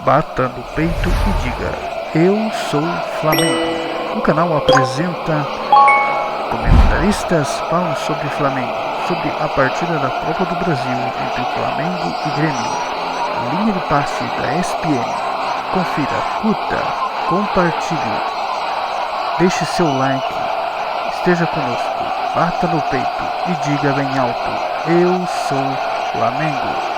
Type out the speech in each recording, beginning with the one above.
Bata no peito e diga: eu sou Flamengo. O canal apresenta comentaristas falam sobre Flamengo, sobre a partida da Copa do Brasil entre Flamengo e Grêmio. Linha de passe da ESPN. Confira, curta, compartilhe, deixe seu like, esteja conosco, bata no peito e diga bem alto: eu sou Flamengo.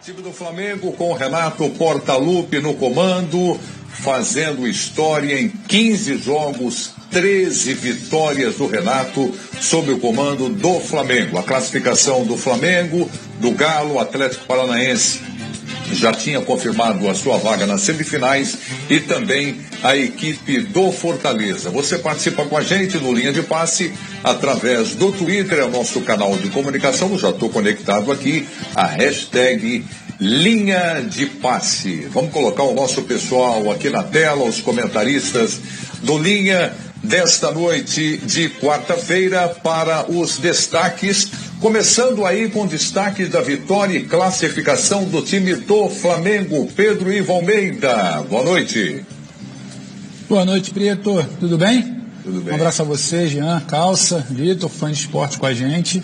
Time do Flamengo com Renato Portaluppi no comando, fazendo história em 15 jogos, 13 vitórias do Renato sob o comando do Flamengo. A classificação do Flamengo, do Galo, Atlético Paranaense já tinha confirmado a sua vaga nas semifinais e também a equipe do Fortaleza. Você participa com a gente no Linha de Passe através do Twitter, é o nosso canal de comunicação. Já estou conectado aqui, a hashtag Linha de Passe. Vamos colocar o nosso pessoal aqui na tela, os comentaristas do Linha desta noite de quarta-feira para os destaques, começando aí com destaques da vitória e classificação do time do Flamengo. Pedro Ivo Almeida, boa noite. Boa noite, Prieto, tudo bem? Tudo bem. Um abraço a você, Jean, Calça, Vitor, fã de esporte com a gente.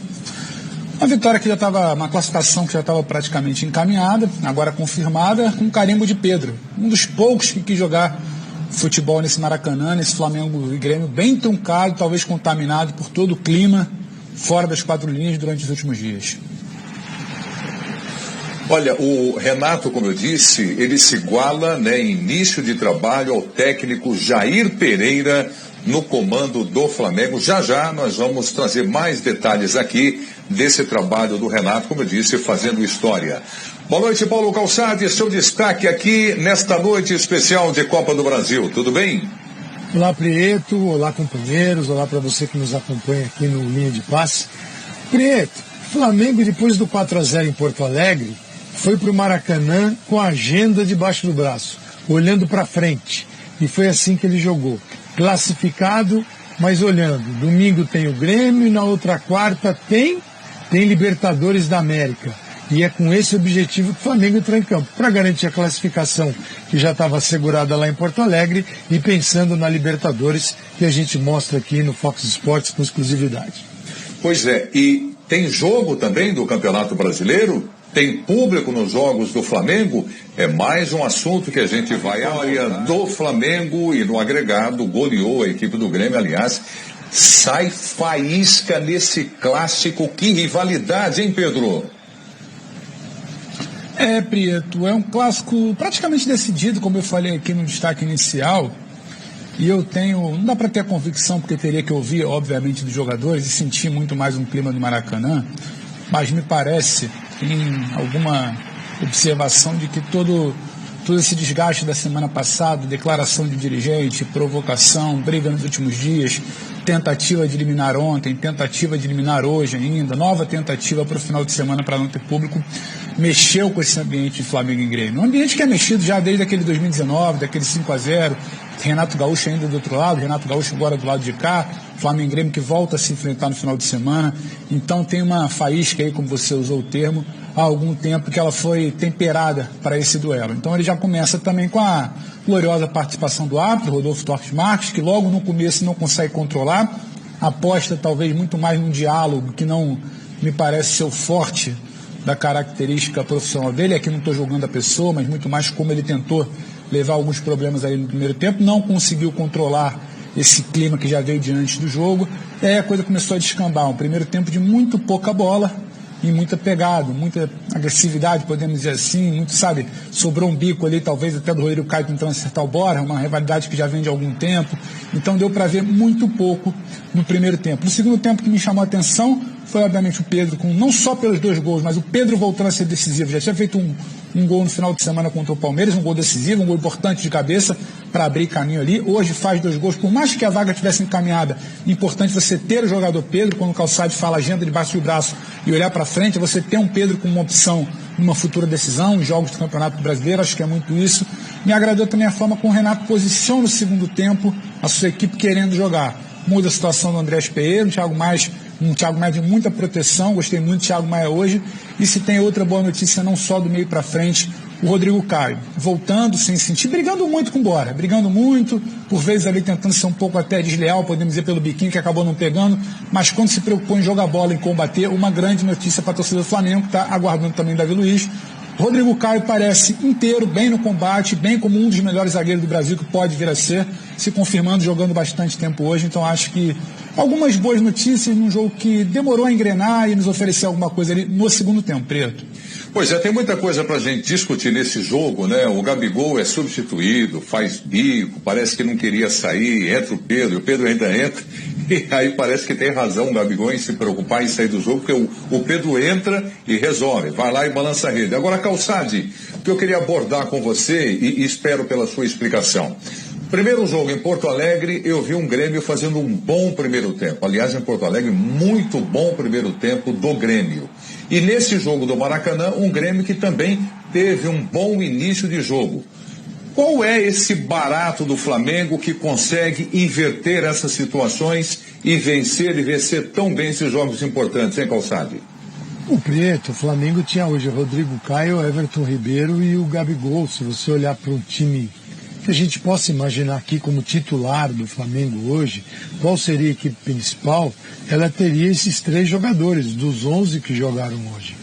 Uma vitória que já estava, uma classificação que já estava praticamente encaminhada, agora confirmada, com carimbo de Pedro. Um dos poucos que quis jogar futebol nesse Maracanã, nesse Flamengo e Grêmio, bem truncado, talvez contaminado por todo o clima fora das quatro linhas durante os últimos dias. Olha, o Renato, como eu disse, ele se iguala, em início de trabalho ao técnico Jair Pereira no comando do Flamengo. Já já nós vamos trazer mais detalhes aqui desse trabalho do Renato, como eu disse, fazendo história. Boa noite, Paulo Calçade, seu destaque aqui nesta noite especial de Copa do Brasil, tudo bem? Olá, Prieto, olá, companheiros, olá para você que nos acompanha aqui no Linha de Passe. Prieto, Flamengo, depois do 4-0 em Porto Alegre, foi para o Maracanã com a agenda debaixo do braço, olhando para frente, e foi assim que ele jogou, classificado, mas olhando. Domingo tem o Grêmio e na outra quarta tem Libertadores da América. E é com esse objetivo que o Flamengo entrou em campo, para garantir a classificação que já estava assegurada lá em Porto Alegre e pensando na Libertadores, que a gente mostra aqui no Fox Sports com exclusividade. Pois é, e tem jogo também do Campeonato Brasileiro? Tem público nos jogos do Flamengo? É mais um assunto que a gente vai avaliar do Flamengo e no agregado goleou a equipe do Grêmio, aliás. Sai faísca nesse clássico, que rivalidade, hein, Pedro? Prieto, é um clássico praticamente decidido, como eu falei aqui no destaque inicial, e eu não dá para ter a convicção, porque teria que ouvir, obviamente, dos jogadores e sentir muito mais um clima do Maracanã, mas me parece, em alguma observação, de que todo esse desgaste da semana passada, declaração de dirigente, provocação, briga nos últimos dias, tentativa de eliminar ontem, tentativa de eliminar hoje ainda, nova tentativa para o final de semana para não ter público, mexeu com esse ambiente de Flamengo e Grêmio. Um ambiente que é mexido já desde aquele 2019, daquele 5-0, Renato Gaúcho ainda do outro lado, Renato Gaúcho agora do lado de cá, Flamengo e Grêmio que volta a se enfrentar no final de semana. Então tem uma faísca aí, como você usou o termo, há algum tempo que ela foi temperada para esse duelo. Então ele já começa também com a gloriosa participação do árbitro, Rodolfo Torres Marques, que logo no começo não consegue controlar, aposta talvez muito mais num diálogo que não me parece ser o forte da característica profissional dele. Aqui não estou julgando a pessoa, mas muito mais como ele tentou levar alguns problemas aí no primeiro tempo, não conseguiu controlar esse clima que já veio diante do jogo, e aí a coisa começou a descambar. Um primeiro tempo de muito pouca bola e muita pegada, muita agressividade, podemos dizer assim, muito, sobrou um bico ali, talvez até do Rodrigo Caio tentando acertar o Borja, uma rivalidade que já vem de algum tempo, então deu para ver muito pouco no primeiro tempo. No segundo tempo, que me chamou a atenção foi, obviamente, o Pedro, não só pelos 2 gols, mas o Pedro voltando a ser decisivo. Já tinha feito um gol no final de semana contra o Palmeiras, um gol decisivo, um gol importante de cabeça, para abrir caminho ali. Hoje faz 2 gols, por mais que a vaga tivesse encaminhada, importante você ter o jogador Pedro, quando o Calçade fala agenda debaixo do braço e olhar para frente, você ter um Pedro como uma opção numa futura decisão, em jogos do Campeonato Brasileiro, acho que é muito isso. Me agradou também a forma como o Renato posiciona no segundo tempo a sua equipe querendo jogar. Muda a situação do Andrés Pereira, um Thiago Maia de muita proteção, gostei muito do Thiago Maia hoje. E se tem outra boa notícia, não só do meio para frente, o Rodrigo Caio, voltando sem sentir, brigando muito com o Bora, brigando muito, por vezes ali tentando ser um pouco até desleal, podemos dizer pelo biquinho, que acabou não pegando, mas quando se preocupou em jogar bola, em combater, uma grande notícia para a torcida do Flamengo, que está aguardando também Davi Luiz. Rodrigo Caio parece inteiro, bem no combate, bem como um dos melhores zagueiros do Brasil que pode vir a ser, se confirmando, jogando bastante tempo hoje. Então acho que algumas boas notícias num jogo que demorou a engrenar e nos oferecer alguma coisa ali no segundo tempo, Preto. Pois é, tem muita coisa pra gente discutir nesse jogo, né? O Gabigol é substituído, faz bico, parece que não queria sair, entra o Pedro ainda entra, e aí parece que tem razão o Gabigol em se preocupar em sair do jogo, porque o Pedro entra e resolve, vai lá e balança a rede. Agora, Calçade, o que eu queria abordar com você, e espero pela sua explicação. Primeiro jogo em Porto Alegre, eu vi um Grêmio fazendo um bom primeiro tempo. Aliás, em Porto Alegre, muito bom primeiro tempo do Grêmio. E nesse jogo do Maracanã, um Grêmio que também teve um bom início de jogo. Qual é esse barato do Flamengo que consegue inverter essas situações e vencer tão bem esses jogos importantes, hein, Calçade? O Preto, o Flamengo tinha hoje o Rodrigo Caio, Everton Ribeiro e o Gabigol. Se você olhar para um time que a gente possa imaginar aqui como titular do Flamengo hoje, qual seria a equipe principal? Ela teria esses 3 jogadores, dos 11 que jogaram hoje.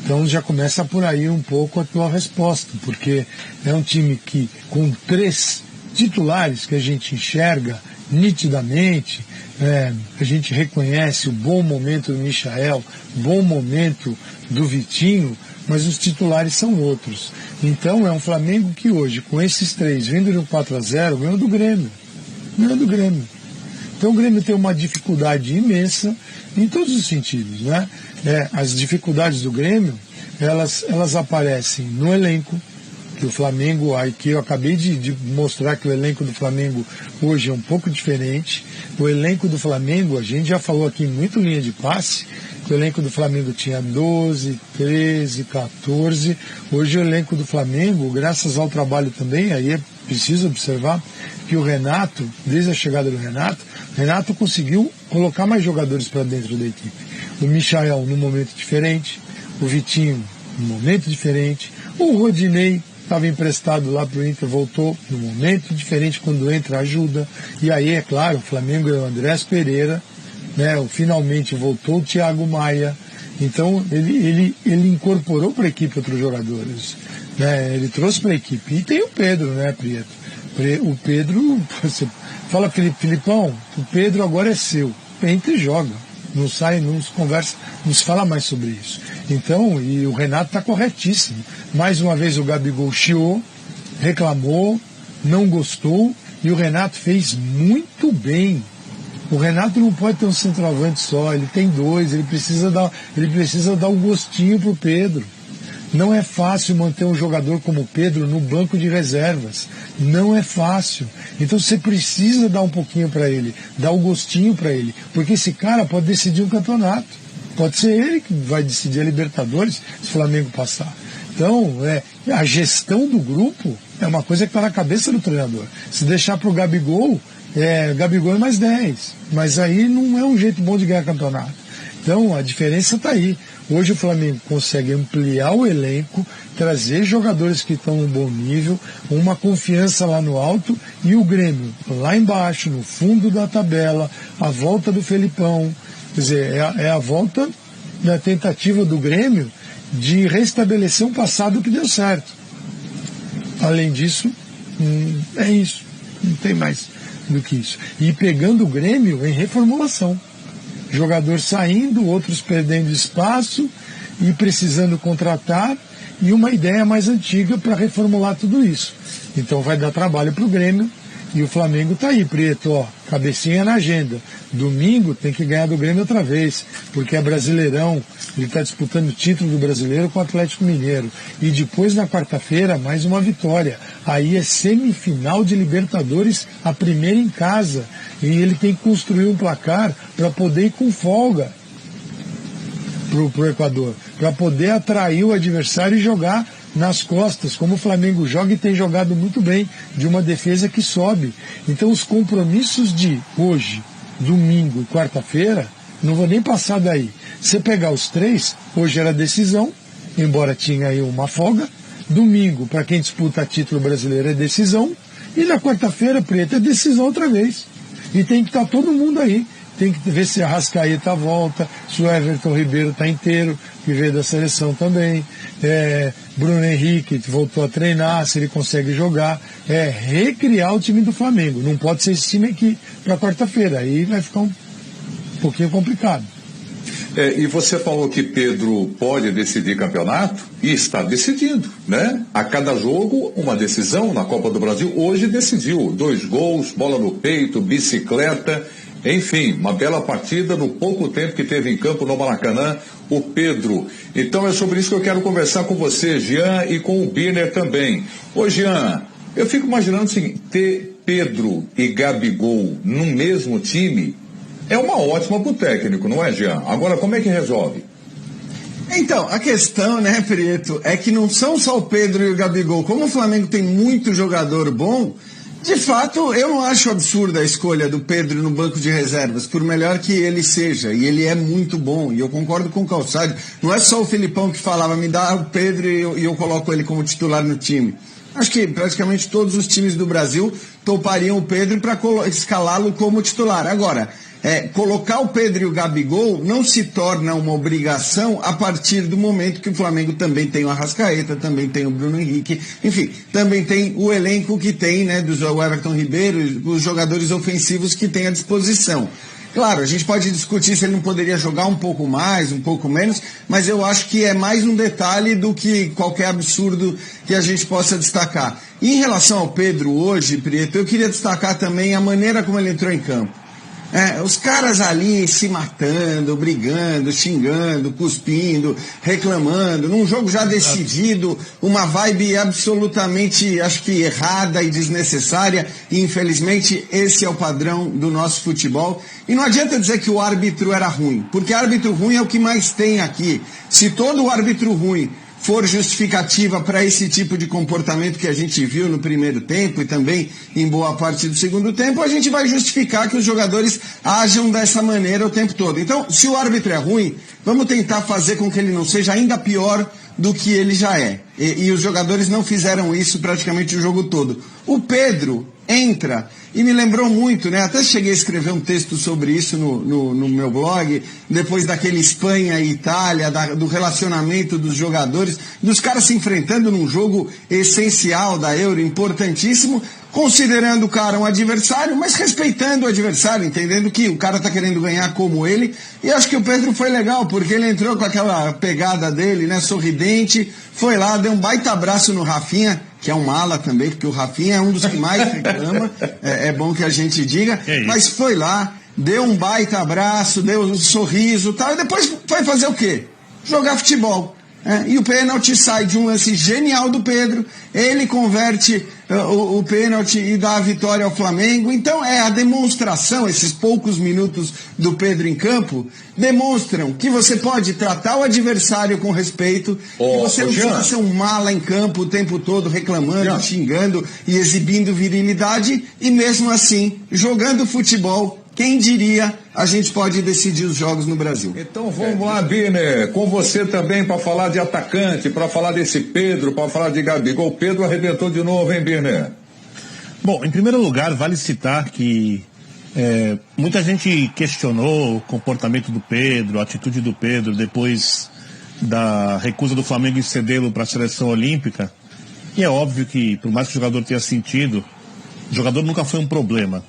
Então já começa por aí um pouco a tua resposta, porque é um time que, com 3 titulares que a gente enxerga nitidamente, a gente reconhece o bom momento do Michael, bom momento do Vitinho, mas os titulares são outros. Então é um Flamengo que hoje, com esses 3, vindo no 4-0, ganhou do Grêmio. Ganhou do Grêmio. Então o Grêmio tem uma dificuldade imensa em todos os sentidos, né? As dificuldades do Grêmio, elas aparecem no elenco, que o Flamengo, que eu acabei de mostrar que o elenco do Flamengo hoje é um pouco diferente. O elenco do Flamengo, a gente já falou aqui muito linha de passe, que o elenco do Flamengo tinha 12, 13, 14. Hoje o elenco do Flamengo, graças ao trabalho também, aí é preciso observar que o Renato, desde a chegada do Renato conseguiu colocar mais jogadores para dentro da equipe. O Michael num momento diferente, o Vitinho num momento diferente, o Rodinei estava emprestado lá para o Inter, voltou num momento diferente, quando entra ajuda. E aí, é claro, o Flamengo é o Andrés Pereira, né? Finalmente voltou o Thiago Maia. Então ele incorporou para a equipe outros jogadores, né? Ele trouxe para a equipe. E tem o Pedro, né, Prieto? O Pedro, você fala, Filipão, o Pedro agora é seu. Entra e joga. Não sai, não se conversa, não se fala mais sobre isso. Então, e o Renato está corretíssimo. Mais uma vez o Gabigol chiou, reclamou, não gostou, e o Renato fez muito bem. O Renato não pode ter um centroavante só, ele tem 2, ele precisa dar um gostinho pro Pedro. Não é fácil manter um jogador como o Pedro no banco de reservas. Não é fácil. Então você precisa dar um pouquinho para ele, dar um gostinho para ele, porque esse cara pode decidir um campeonato. Pode ser ele que vai decidir a Libertadores se o Flamengo passar. Então, a gestão do grupo é uma coisa que está na cabeça do treinador. Se deixar para o Gabigol, Gabigol é mais 10. Mas aí não é um jeito bom de ganhar campeonato. Então, a diferença está aí. Hoje o Flamengo consegue ampliar o elenco, trazer jogadores que estão num bom nível, uma confiança lá no alto, e o Grêmio lá embaixo, no fundo da tabela, a volta do Felipão. Quer dizer, é a volta da tentativa do Grêmio de restabelecer um passado que deu certo. Além disso, é isso. Não tem mais do que isso. E pegando o Grêmio em reformulação. Jogadores saindo, outros perdendo espaço e precisando contratar, e uma ideia mais antiga para reformular tudo isso. Então vai dar trabalho para o Grêmio, E o Flamengo tá aí, Preto, ó, cabecinha na agenda. Domingo tem que ganhar do Grêmio outra vez, porque é Brasileirão, ele está disputando o título do Brasileiro com o Atlético Mineiro. E depois, na quarta-feira, mais uma vitória. Aí é semifinal de Libertadores, a primeira em casa. E ele tem que construir um placar para poder ir com folga pro Equador, para poder atrair o adversário e jogar nas costas, como o Flamengo joga e tem jogado muito bem, de uma defesa que sobe. Então os compromissos de hoje, domingo e quarta-feira, não vou nem passar daí. Você pegar os três, hoje era decisão, embora tinha aí uma folga, domingo, para quem disputa título brasileiro, é decisão, e na quarta-feira, Preto, é decisão outra vez. E tem que estar todo mundo aí. Tem que ver se a Arrascaeta volta, se o Everton Ribeiro está inteiro, que veio da seleção também. Bruno Henrique voltou a treinar, se ele consegue jogar. Recriar o time do Flamengo. Não pode ser esse time aqui para quarta-feira. Aí vai ficar um pouquinho complicado. E você falou que Pedro pode decidir campeonato e está decidindo, né? A cada jogo, uma decisão na Copa do Brasil. Hoje decidiu 2 gols, bola no peito, bicicleta. Enfim, uma bela partida no pouco tempo que teve em campo no Maracanã, o Pedro. Então é sobre isso que eu quero conversar com você, Jean, e com o Birner também. Ô Jean, eu fico imaginando assim, ter Pedro e Gabigol no mesmo time é uma ótima pro técnico, não é, Jean? Agora, como é que resolve? Então, a questão, né, Prieto, é que não são só o Pedro e o Gabigol. Como o Flamengo tem muito jogador bom, de fato, eu não acho absurda a escolha do Pedro no banco de reservas, por melhor que ele seja, e ele é muito bom, e eu concordo com o Calçado. Não é só o Filipão que falava, me dá o Pedro e eu coloco ele como titular no time. Acho que praticamente todos os times do Brasil topariam o Pedro para escalá-lo como titular. Agora, colocar o Pedro e o Gabigol não se torna uma obrigação a partir do momento que o Flamengo também tem o Arrascaeta, também tem o Bruno Henrique, enfim, também tem o elenco que tem, né, do Everton Ribeiro, os jogadores ofensivos que tem à disposição. Claro, a gente pode discutir se ele não poderia jogar um pouco mais, um pouco menos, mas eu acho que é mais um detalhe do que qualquer absurdo que a gente possa destacar. E em relação ao Pedro hoje, Prieto, eu queria destacar também a maneira como ele entrou em campo. Os caras ali se matando, brigando, xingando, cuspindo, reclamando, num jogo já decidido, uma vibe absolutamente, acho que errada e desnecessária, e infelizmente esse é o padrão do nosso futebol. E não adianta dizer que o árbitro era ruim, porque árbitro ruim é o que mais tem aqui. Se todo árbitro ruim for justificativa para esse tipo de comportamento que a gente viu no primeiro tempo e também em boa parte do segundo tempo, a gente vai justificar que os jogadores ajam dessa maneira o tempo todo. Então, se o árbitro é ruim, vamos tentar fazer com que ele não seja ainda pior do que ele já é. E os jogadores não fizeram isso praticamente o jogo todo. O Pedro entra e me lembrou muito, né? Até cheguei a escrever um texto sobre isso no meu blog, depois daquele Espanha e Itália, do relacionamento dos jogadores, dos caras se enfrentando num jogo essencial da Euro, importantíssimo, considerando o cara um adversário, mas respeitando o adversário, entendendo que o cara tá querendo ganhar como ele. E acho que o Pedro foi legal, porque ele entrou com aquela pegada dele, né, sorridente, foi lá, deu um baita abraço no Rafinha, que é um mala também, porque o Rafinha é um dos que mais reclama, é bom que a gente diga, mas foi lá, deu um baita abraço, deu um sorriso e tal, e depois foi fazer o quê? Jogar futebol. E o pênalti sai de um lance genial do Pedro, ele converte o pênalti e dá a vitória ao Flamengo. Então é a demonstração, esses poucos minutos do Pedro em campo, demonstram que você pode tratar o adversário com respeito, que você não precisa ser um mala em campo o tempo todo reclamando, xingando e exibindo virilidade, e mesmo assim, jogando futebol, quem diria, a gente pode decidir os jogos no Brasil. Então vamos lá, Birner, com você também para falar de atacante, para falar desse Pedro, para falar de Gabigol. O Pedro arrebentou de novo, hein, Birner? Bom, em primeiro lugar, vale citar que muita gente questionou o comportamento do Pedro, a atitude do Pedro depois da recusa do Flamengo em cedê-lo para a seleção olímpica. E é óbvio que, por mais que o jogador tenha sentido, o jogador nunca foi um problema.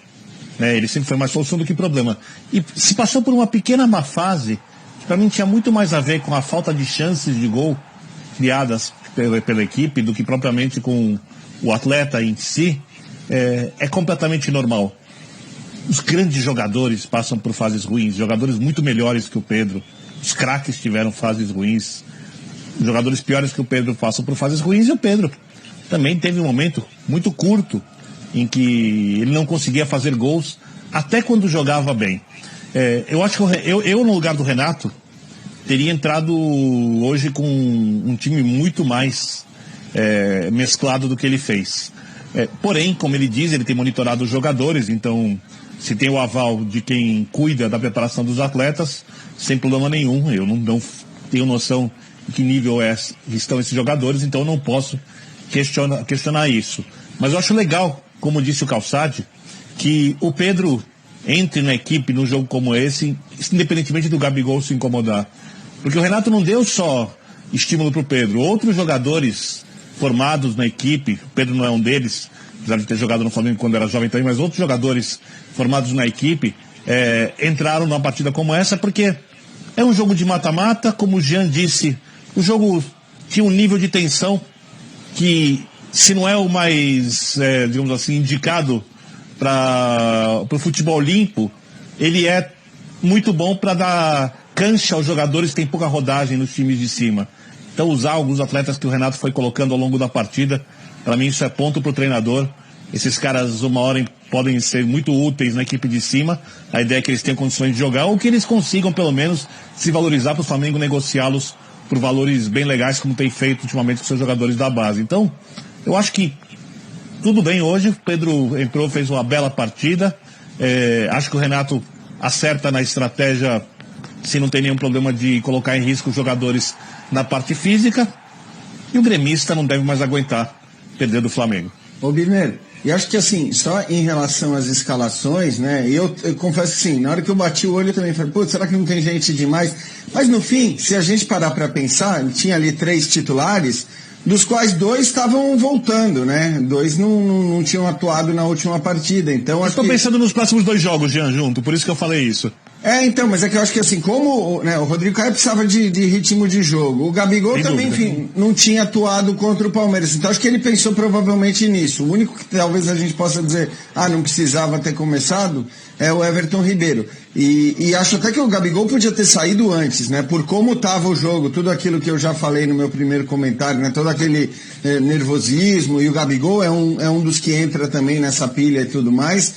Ele sempre foi mais solução do que problema. E se passou por uma pequena má fase, que para mim tinha muito mais a ver com a falta de chances de gol criadas pela equipe do que propriamente com o atleta em si. é completamente normal. Os grandes jogadores passam por fases ruins, jogadores muito melhores que o Pedro. Os craques tiveram fases ruins. Jogadores piores que o Pedro passam por fases ruins, e o Pedro também teve um momento muito curto em que ele não conseguia fazer gols, até quando jogava bem. Eu acho que eu no lugar do Renato, teria entrado hoje com um time muito mais mesclado do que ele fez. Porém, como ele diz, ele tem monitorado os jogadores, então se tem o aval de quem cuida da preparação dos atletas, sem problema nenhum. Eu não tenho noção de que nível estão esses jogadores, então eu não posso questionar isso. Mas eu acho legal, como disse o Calçade, que o Pedro entre na equipe num jogo como esse, independentemente do Gabigol se incomodar. Porque o Renato não deu só estímulo para o Pedro. Outros jogadores formados na equipe, o Pedro não é um deles, apesar de ter jogado no Flamengo quando era jovem também, mas outros jogadores formados na equipe entraram numa partida como essa, porque é um jogo de mata-mata, como o Jean disse, o jogo tinha um nível de tensão que, se não é o mais, digamos assim, indicado para o futebol limpo, ele é muito bom para dar cancha aos jogadores que têm pouca rodagem nos times de cima. Então, usar alguns atletas que o Renato foi colocando ao longo da partida, para mim isso é ponto para o treinador. Esses caras, uma hora, podem ser muito úteis na equipe de cima. A ideia é que eles tenham condições de jogar, ou que eles consigam, pelo menos, se valorizar para o Flamengo negociá-los por valores bem legais, como tem feito ultimamente com seus jogadores da base. Então, eu acho que tudo bem hoje. O Pedro entrou, fez uma bela partida. Acho que o Renato acerta na estratégia, se não tem nenhum problema de colocar em risco os jogadores na parte física. E o gremista não deve mais aguentar perder do Flamengo. Ô, Birner, e acho que assim, só em relação às escalações, né, eu confesso que sim, na hora que eu bati o olho eu também falei, pô, será que não tem gente demais? Mas no fim, se a gente parar para pensar, tinha ali 3 titulares, dos quais 2 estavam voltando, né? 2 não tinham atuado na última partida, então... Eu estou pensando nos próximos 2 jogos, Jean, junto, por isso que eu falei isso. Então, mas é que eu acho que assim, como, né, o Rodrigo Caio precisava de ritmo de jogo, o Gabigol sem também, dúvida, enfim, não tinha atuado contra o Palmeiras, então acho que ele pensou provavelmente nisso. O único que talvez a gente possa dizer, não precisava ter começado, é o Everton Ribeiro. E acho até que o Gabigol podia ter saído antes, né, por como estava o jogo, tudo aquilo que eu já falei no meu primeiro comentário, né, todo aquele nervosismo, e o Gabigol é um dos que entra também nessa pilha e tudo mais.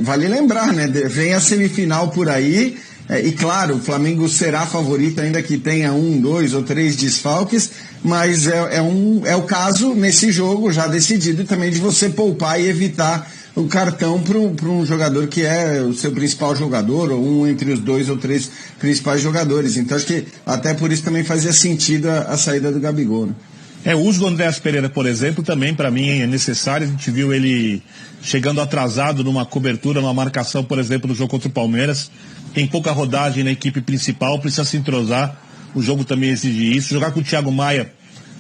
Vale lembrar, né, vem a semifinal por aí, e claro, o Flamengo será favorito, ainda que tenha 1, 2 ou 3 desfalques, mas é o caso nesse jogo já decidido também de você poupar e evitar o cartão para um jogador que é o seu principal jogador, ou um entre os 2 ou 3 principais jogadores. Então acho que até por isso também fazia sentido a saída do Gabigol, né? O uso do Andréas Pereira, por exemplo, também para mim é necessário. A gente viu ele chegando atrasado numa cobertura, numa marcação, por exemplo, no jogo contra o Palmeiras. Tem pouca rodagem na equipe principal, precisa se entrosar. O jogo também exige isso. Jogar com o Thiago Maia,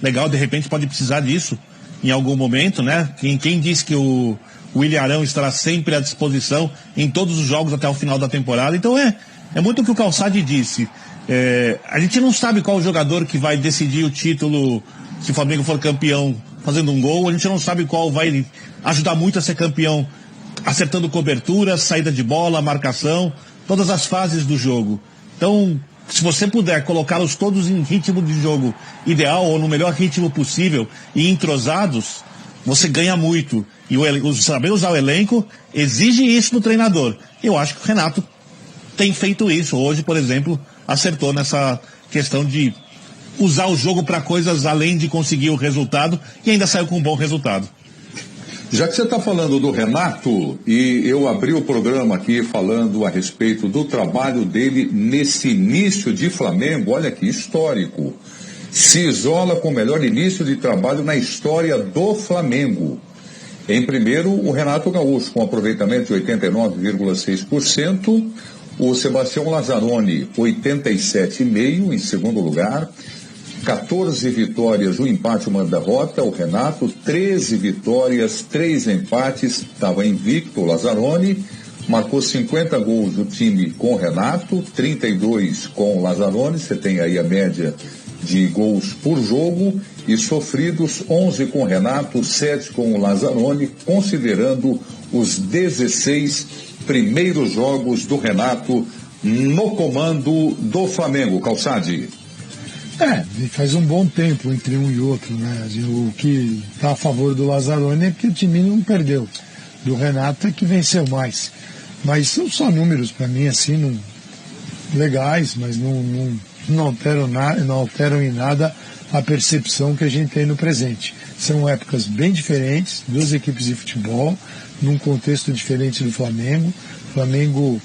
legal, de repente pode precisar disso em algum momento, né? Quem disse que o William Arão estará sempre à disposição em todos os jogos até o final da temporada. Então é muito o que o Calçade disse. A gente não sabe qual o jogador que vai decidir o título se o Flamengo for campeão fazendo um gol. A gente não sabe qual vai ajudar muito a ser campeão acertando cobertura, saída de bola, marcação, todas as fases do jogo. Então, se você puder colocá-los todos em ritmo de jogo ideal ou no melhor ritmo possível e entrosados, você ganha muito. E saber usar o elenco exige isso do treinador. Eu acho que o Renato tem feito isso. Hoje, por exemplo, acertou nessa questão de usar o jogo para coisas além de conseguir o resultado, e ainda saiu com um bom resultado. Já que você está falando do Renato, e eu abri o programa aqui falando a respeito do trabalho dele nesse início de Flamengo, olha que histórico. Se isola com o melhor início de trabalho na história do Flamengo. Em primeiro, o Renato Gaúcho, com aproveitamento de 89,6%. O Sebastião Lazzaroni, 87,5% em segundo lugar. 14 vitórias, um empate, uma derrota. O Renato, 13 vitórias, 3 empates. Estava invicto o Lazzaroni. Marcou 50 gols do time com o Renato, 32 com o Lazzaroni. Você tem aí a média de gols por jogo e sofridos 11 com o Renato, 7 com o Lazzaroni, considerando os 16 primeiros jogos do Renato no comando do Flamengo. Calçade. Faz um bom tempo entre um e outro, né? O que está a favor do Lazzaroni é que o time não perdeu. Do Renato é que venceu mais. Mas são só números para mim, assim, legais, mas não alteram em nada a percepção que a gente tem no presente. São épocas bem diferentes, duas equipes de futebol, num contexto diferente do Flamengo. O Flamengo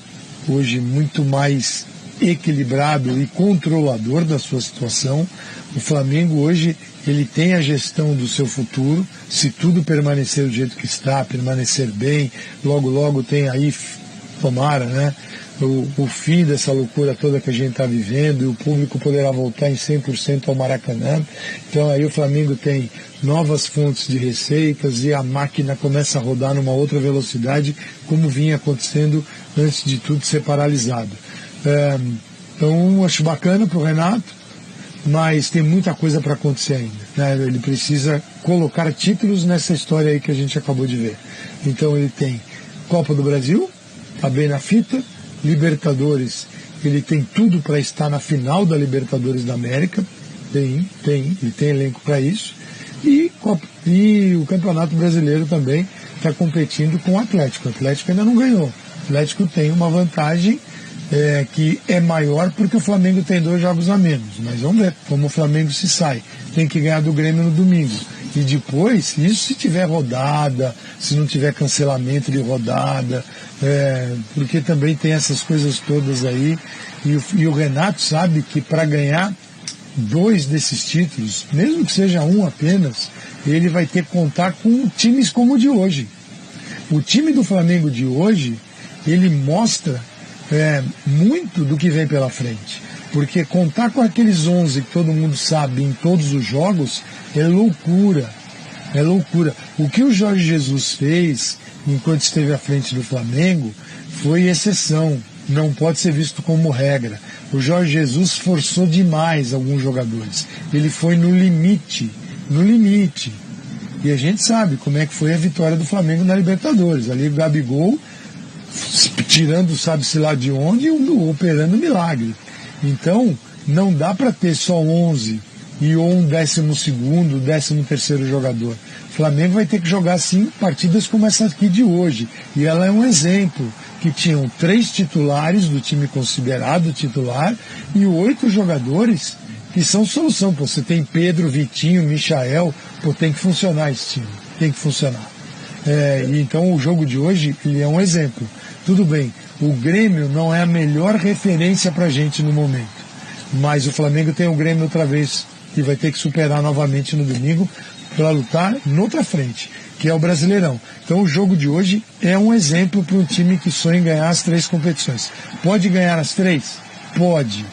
hoje muito mais equilibrado e controlador da sua situação. O Flamengo hoje ele tem a gestão do seu futuro. Se tudo permanecer do jeito que está, permanecer bem, logo tem aí, tomara, né? O fim dessa loucura toda que a gente está vivendo, e o público poderá voltar em 100% ao Maracanã. Então aí o Flamengo tem novas fontes de receitas e a máquina começa a rodar numa outra velocidade, como vinha acontecendo antes de tudo ser paralisado. Então acho bacana para o Renato, mas tem muita coisa para acontecer ainda, né? Ele precisa colocar títulos nessa história aí que a gente acabou de ver. Então ele tem Copa do Brasil, está bem na fita, Libertadores, ele tem tudo para estar na final da Libertadores da América, ele tem elenco para isso, e o Campeonato Brasileiro também está competindo com o Atlético. O Atlético ainda não ganhou. O Atlético tem uma vantagem que é maior porque o Flamengo tem 2 jogos a menos, mas vamos ver como o Flamengo se sai. Tem que ganhar do Grêmio no domingo. E depois, isso se tiver rodada, se não tiver cancelamento de rodada, porque também tem essas coisas todas aí. E o Renato sabe que para ganhar 2 desses títulos, mesmo que seja um apenas, ele vai ter que contar com times como o de hoje. O time do Flamengo de hoje, ele mostra muito do que vem pela frente. Porque contar com aqueles 11 que todo mundo sabe em todos os jogos é loucura. É loucura. O que o Jorge Jesus fez enquanto esteve à frente do Flamengo foi exceção. Não pode ser visto como regra. O Jorge Jesus forçou demais alguns jogadores. Ele foi no limite. No limite. E a gente sabe como é que foi a vitória do Flamengo na Libertadores. Ali o Gabigol tirando sabe-se lá de onde e operando milagre. Então, não dá para ter só 11 e ou um 12º, 13º jogador. O Flamengo vai ter que jogar, sim, partidas como essa aqui de hoje. E ela é um exemplo, que tinham 3 titulares do time considerado titular e 8 jogadores que são solução. Pô, você tem Pedro, Vitinho, Michael, tem que funcionar esse time. Tem que funcionar. E então o jogo de hoje ele é um exemplo. Tudo bem, o Grêmio não é a melhor referência para a gente no momento, mas o Flamengo tem o Grêmio outra vez e vai ter que superar novamente no domingo para lutar noutra frente, que é o Brasileirão. Então o jogo de hoje é um exemplo para um time que sonha em ganhar as 3 competições. Pode ganhar as 3? Pode.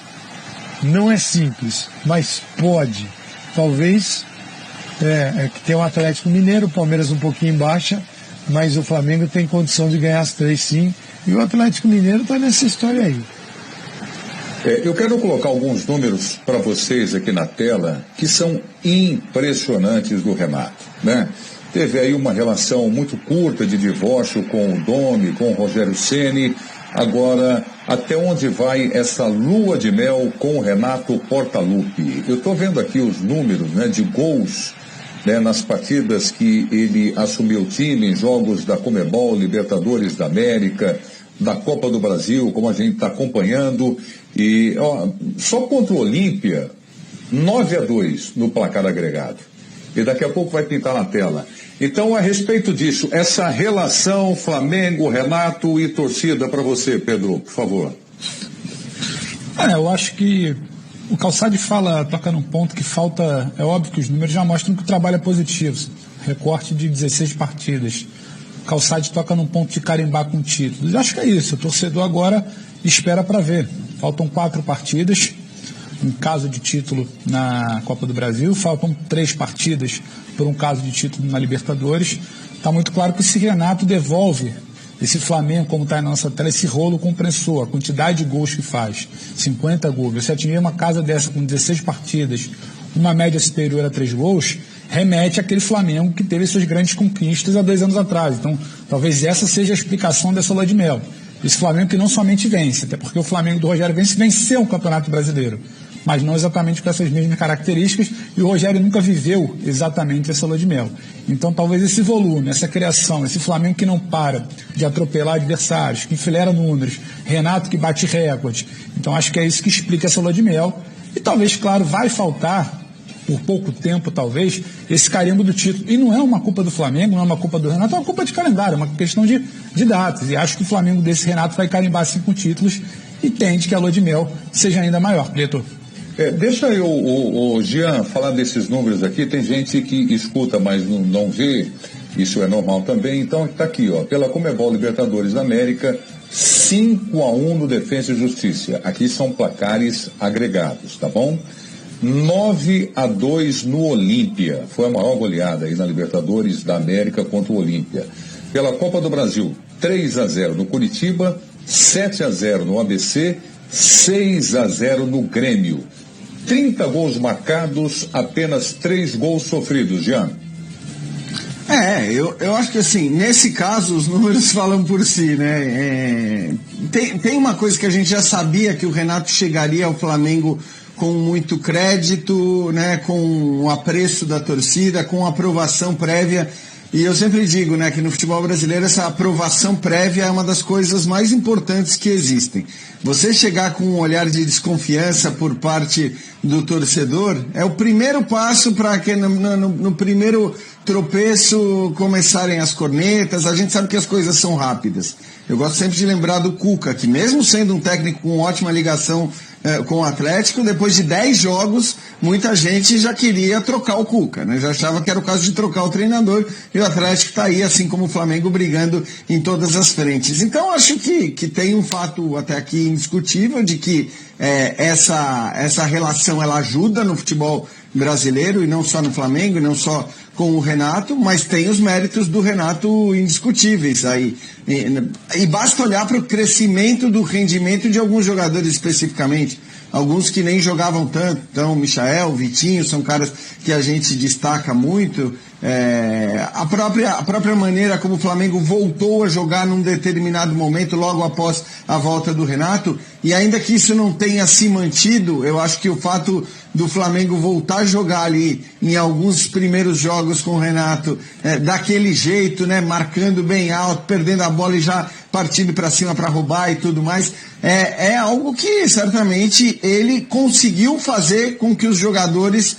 Não é simples, mas pode. Talvez que tem o Atlético Mineiro, o Palmeiras um pouquinho em baixa, mas o Flamengo tem condição de ganhar as 3 sim, e o Atlético Mineiro está nessa história aí. Eu quero colocar alguns números para vocês aqui na tela que são impressionantes do Renato, né? Teve aí uma relação muito curta de divórcio com o Domi, com o Rogério Ceni. Agora, até onde vai essa lua de mel com o Renato Portaluppi? Eu estou vendo aqui os números, né, de gols, né, nas partidas que ele assumiu o time, em jogos da Conmebol, Libertadores da América, da Copa do Brasil, como a gente está acompanhando. E só contra o Olímpia, 9-2 no placar agregado. E daqui a pouco vai pintar na tela. Então, a respeito disso, essa relação Flamengo, Renato e torcida para você, Pedro, por favor. Eu acho que o Calçade toca num ponto que falta. É óbvio que os números já mostram que o trabalho é positivo. Recorte de 16 partidas. O Calçade toca num ponto de carimbar com títulos. Eu acho que é isso. O torcedor agora espera para ver. Faltam 4 partidas. Em caso de título na Copa do Brasil, faltam 3 partidas por um caso de título na Libertadores. Está muito claro que esse Renato devolve esse Flamengo, como está na nossa tela, esse rolo compressor, a quantidade de gols que faz, 50 gols, você atingir uma casa dessa com 16 partidas, uma média superior a 3 gols, remete àquele Flamengo que teve suas grandes conquistas há 2 anos atrás. Então, talvez essa seja a explicação dessa lua de mel. Esse Flamengo que não somente vence, até porque o Flamengo do Rogério venceu o Campeonato Brasileiro, mas não exatamente com essas mesmas características, e o Rogério nunca viveu exatamente essa lua de mel. Então talvez esse volume, essa criação, esse Flamengo que não para de atropelar adversários, que enfileira números, Renato que bate recorde, então acho que é isso que explica essa lua de mel, e talvez, claro, vai faltar, por pouco tempo talvez, esse carimbo do título. E não é uma culpa do Flamengo, não é uma culpa do Renato, é uma culpa de calendário, é uma questão de datas. E acho que o Flamengo desse Renato vai carimbar 5 títulos e tende que a lua de mel seja ainda maior. Diretor. Deixa eu, o Jean, falar desses números aqui. Tem gente que escuta, mas não vê. Isso é normal também. Então está aqui, ó, pela Conmebol Libertadores da América, 5-1 no Defensa e Justiça. Aqui são placares agregados, tá bom? 9-2 no Olímpia. Foi a maior goleada aí na Libertadores da América contra o Olímpia. Pela Copa do Brasil, 3-0 no Curitiba, 7-0 no ABC, 6-0 no Grêmio. 30 gols marcados, apenas 3 gols sofridos, Jean. Eu acho que assim, nesse caso os números falam por si, né? Tem uma coisa que a gente já sabia, que o Renato chegaria ao Flamengo com muito crédito, né, com o apreço da torcida, com aprovação prévia. E eu sempre digo, né, que no futebol brasileiro essa aprovação prévia é uma das coisas mais importantes que existem. Você chegar com um olhar de desconfiança por parte do torcedor é o primeiro passo para que no primeiro tropeço começarem as cornetas. A gente sabe que as coisas são rápidas. Eu gosto sempre de lembrar do Cuca, que mesmo sendo um técnico com ótima ligação com o Atlético, depois de 10 jogos, muita gente já queria trocar o Cuca, né? Já achava que era o caso de trocar o treinador, e o Atlético está aí, assim como o Flamengo, brigando em todas as frentes. Então, acho que tem um fato até aqui indiscutível de que essa relação ela ajuda no futebol brasileiro, e não só no Flamengo, e não só com o Renato, mas tem os méritos do Renato indiscutíveis aí. E basta olhar para o crescimento do rendimento de alguns jogadores especificamente, alguns que nem jogavam tanto. Então, Michael, Vitinho, são caras que a gente destaca muito. A própria maneira como o Flamengo voltou a jogar num determinado momento, logo após a volta do Renato, e ainda que isso não tenha se mantido, eu acho que o fato do Flamengo voltar a jogar ali em alguns primeiros jogos com o Renato, daquele jeito, né, marcando bem alto, perdendo a bola e já partindo para cima para roubar e tudo mais, é algo que certamente ele conseguiu fazer com que os jogadores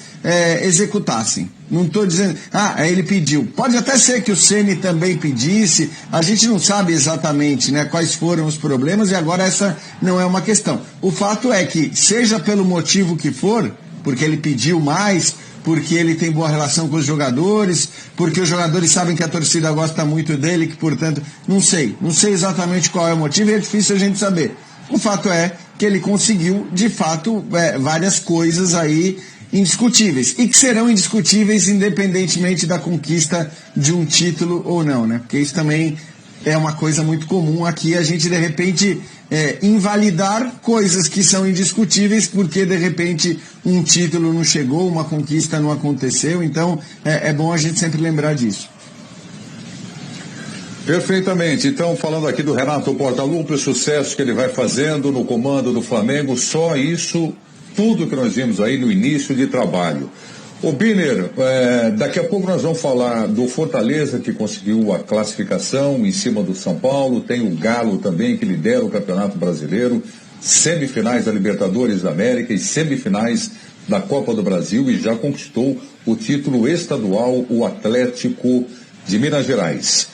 executassem. Não estou dizendo, ele pediu. Pode até ser que o Ceni também pedisse, a gente não sabe exatamente, né, quais foram os problemas, e agora essa não é uma questão. O fato é que, seja pelo motivo que for, porque ele pediu mais, porque ele tem boa relação com os jogadores, porque os jogadores sabem que a torcida gosta muito dele, que portanto, não sei exatamente qual é o motivo, e é difícil a gente saber. O fato é que ele conseguiu, de fato, várias coisas aí indiscutíveis, e que serão indiscutíveis independentemente da conquista de um título ou não, né? Porque isso também é uma coisa muito comum aqui, a gente de repente invalidar coisas que são indiscutíveis porque de repente um título não chegou, uma conquista não aconteceu. Então é bom a gente sempre lembrar disso. Perfeitamente. Então, falando aqui do Renato Portaluppi, o sucesso que ele vai fazendo no comando do Flamengo, só isso, tudo que nós vimos aí no início de trabalho. Ô Biner, daqui a pouco nós vamos falar do Fortaleza, que conseguiu a classificação em cima do São Paulo, tem o Galo também, que lidera o Campeonato Brasileiro, semifinais da Libertadores da América e semifinais da Copa do Brasil, e já conquistou o título estadual, o Atlético de Minas Gerais.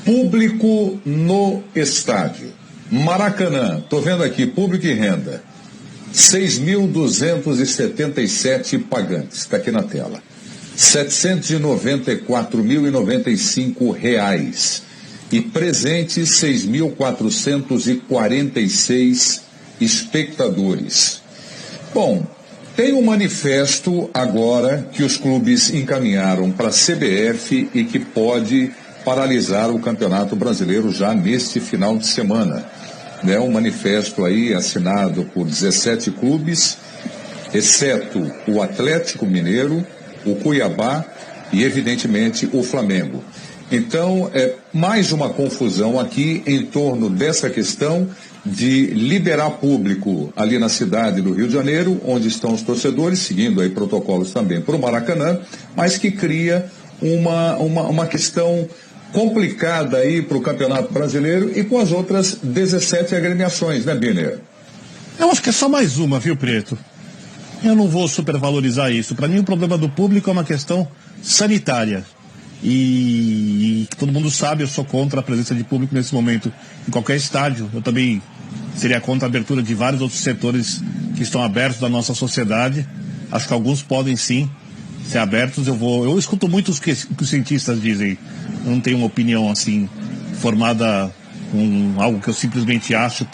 Público no estádio. Maracanã, estou vendo aqui, público e renda. 6.277 pagantes, está aqui na tela. R$ 794.095 e presentes 6.446 espectadores. Bom, tem um manifesto agora que os clubes encaminharam para a CBF e que pode paralisar o Campeonato Brasileiro já neste final de semana. Né? Um manifesto aí assinado por 17 clubes, exceto o Atlético Mineiro, o Cuiabá e, evidentemente, o Flamengo. Então, é mais uma confusão aqui em torno dessa questão de liberar público ali na cidade do Rio de Janeiro, onde estão os torcedores, seguindo aí protocolos também para o Maracanã, mas que cria uma questão complicada aí para o Campeonato Brasileiro e com as outras 17 agremiações, né, Biner? Eu acho que é só mais uma, viu, Preto? Eu não vou supervalorizar isso. Para mim, o problema do público é uma questão sanitária. E todo mundo sabe, eu sou contra a presença de público nesse momento em qualquer estádio. Eu também seria contra a abertura de vários outros setores que estão abertos da nossa sociedade. Acho que alguns podem sim ser abertos. Eu escuto muito o que os cientistas dizem. Eu não tenho uma opinião assim formada com algo que eu simplesmente acho,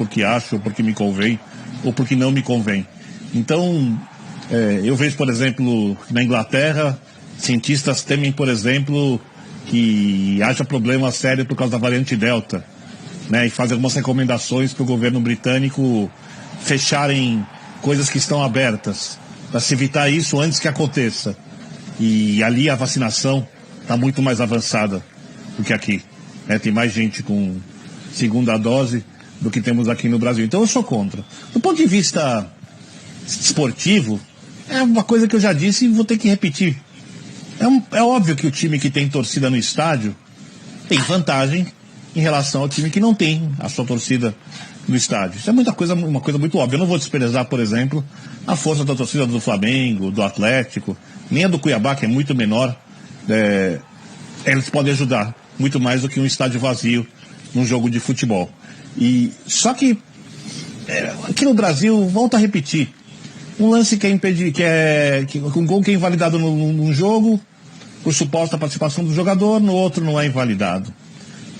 ou porque me convém, ou porque não me convém. Então, eu vejo, por exemplo, na Inglaterra, cientistas temem, por exemplo, que haja problema sério por causa da variante Delta, né? E fazem algumas recomendações para o governo britânico fecharem coisas que estão abertas, para se evitar isso antes que aconteça. E ali a vacinação está muito mais avançada do que aqui, né? Tem mais gente com segunda dose do que temos aqui no Brasil. Então eu sou contra. Do ponto de vista esportivo, é uma coisa que eu já disse e vou ter que repetir. É óbvio que o time que tem torcida no estádio tem vantagem em relação ao time que não tem a sua torcida no estádio. Isso é uma coisa muito óbvia. Eu não vou desprezar, por exemplo, a força da torcida do Flamengo, do Atlético, nem a do Cuiabá, que é muito menor. Eles podem ajudar muito mais do que um estádio vazio num jogo de futebol. Só que aqui no Brasil, volto a repetir, um lance que um gol que é invalidado num jogo por suposta participação do jogador, no outro não é invalidado.